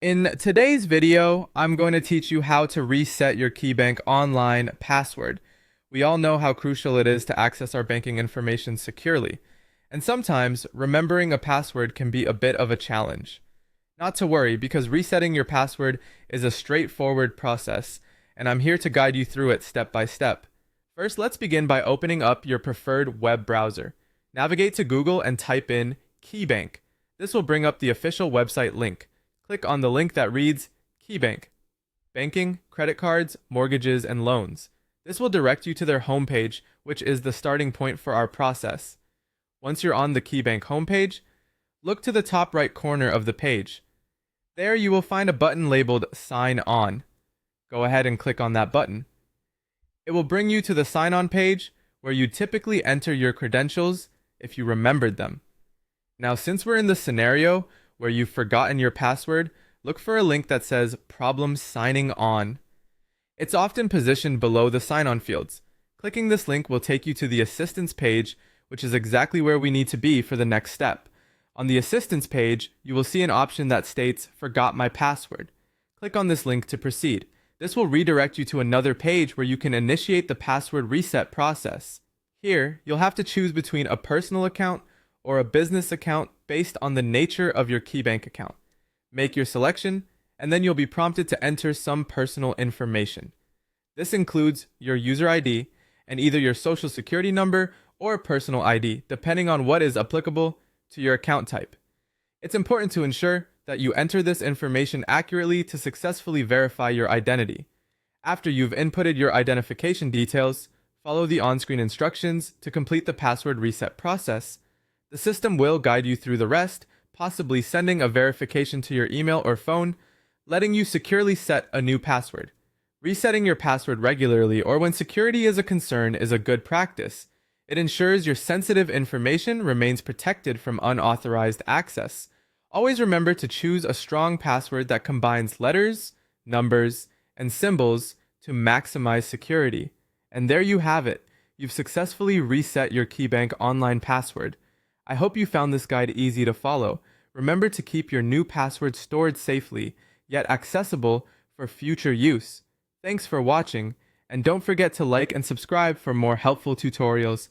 In today's video, I'm going to teach you how to reset your Keybank online password. We all know how crucial it is to access our banking information securely, and sometimes remembering a password can be a bit of a challenge. Not to worry, because resetting your password is a straightforward process, and I'm here to guide you through it step by step. First, let's begin by opening up your preferred web browser. Navigate to Google and type in Keybank. This will bring up the official website link. Click on the link that reads Keybank, banking, credit cards, mortgages, and loans. This will direct you to their homepage, which is the starting point for our process. Once you're on the Keybank homepage, look to the top right corner of the page. There you will find a button labeled Sign On. Go ahead and click on that button. It will bring you to the Sign On page where you typically enter your credentials if you remembered them. Now, since we're in the scenario where you've forgotten your password, look for a link that says Problem Signing On. It's often positioned below the sign-on fields. Clicking this link will take you to the Assistance page, which is exactly where we need to be for the next step. On the Assistance page, you will see an option that states Forgot My Password. Click on this link to proceed. This will redirect you to another page where you can initiate the password reset process. Here, you'll have to choose between a personal account or a business account based on the nature of your Keybank account. Make your selection, and then you'll be prompted to enter some personal information. This includes your user ID and either your social security number or a personal ID, depending on what is applicable to your account type. It's important to ensure that you enter this information accurately to successfully verify your identity. After you've inputted your identification details, follow the on-screen instructions to complete the password reset process. The system will guide you through the rest, possibly sending a verification to your email or phone, letting you securely set a new password. Resetting your password regularly or when security is a concern is a good practice. It ensures your sensitive information remains protected from unauthorized access. Always remember to choose a strong password that combines letters, numbers, and symbols to maximize security. And there you have it. You've successfully reset your Keybank online password. I hope you found this guide easy to follow. Remember to keep your new password stored safely, yet accessible for future use. Thanks for watching, and don't forget to like and subscribe for more helpful tutorials.